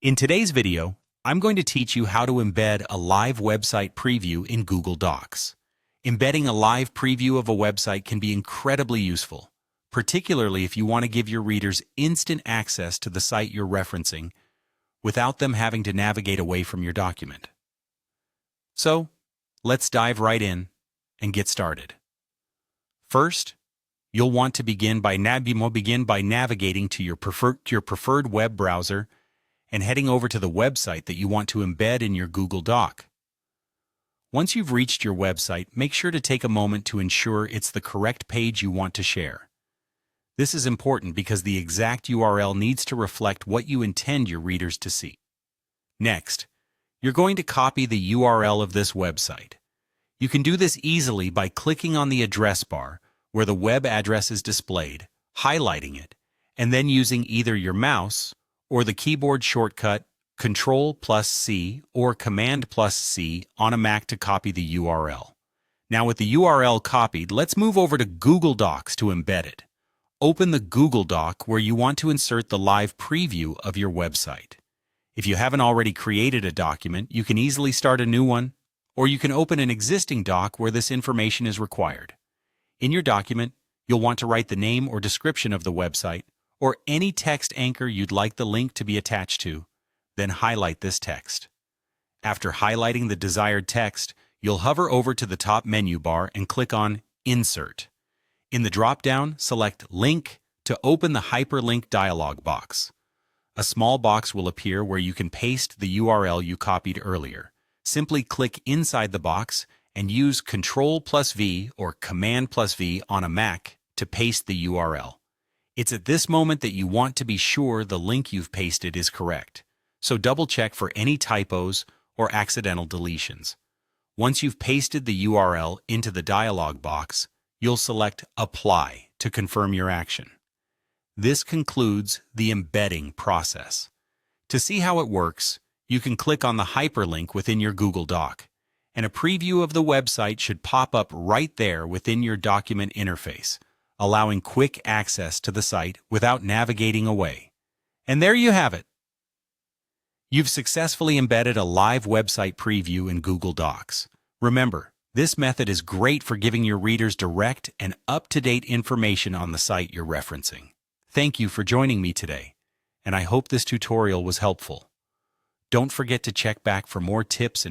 In today's video, I'm going to teach you how to embed a live website preview in Google Docs. Embedding a live preview of a website can be incredibly useful, particularly if you want to give your readers instant access to the site you're referencing without them having to navigate away from your document. So, let's dive right in and get started. First, you'll want to begin by navigating to your preferred web browser and heading over to the website that you want to embed in your Google Doc. Once you've reached your website, make sure to take a moment to ensure it's the correct page you want to share. This is important because the exact URL needs to reflect what you intend your readers to see. Next, you're going to copy the URL of this website. You can do this easily by clicking on the address bar where the web address is displayed, highlighting it, and then using either your mouse or the keyboard shortcut Ctrl+C or Command+C on a Mac to copy the URL. Now with the URL copied, let's move over to Google Docs to embed it. Open the Google Doc where you want to insert the live preview of your website. If you haven't already created a document, you can easily start a new one, or you can open an existing doc where this information is required. In your document, you'll want to write the name or description of the website, or any text anchor you'd like the link to be attached to, then highlight this text. After highlighting the desired text, you'll hover over to the top menu bar and click on Insert. In the drop-down, select Link to open the hyperlink dialog box. A small box will appear where you can paste the URL you copied earlier. Simply click inside the box and use Ctrl+V or Command+V on a Mac to paste the URL. It's at this moment that you want to be sure the link you've pasted is correct, so double-check for any typos or accidental deletions. Once you've pasted the URL into the dialog box, you'll select Apply to confirm your action. This concludes the embedding process. To see how it works, you can click on the hyperlink within your Google Doc, and a preview of the website should pop up right there within your document interface, allowing quick access to the site without navigating away. And there you have it. You've successfully embedded a live website preview in Google Docs. Remember, this method is great for giving your readers direct and up-to-date information on the site you're referencing. Thank you for joining me today, and I hope this tutorial was helpful. Don't forget to check back for more tips and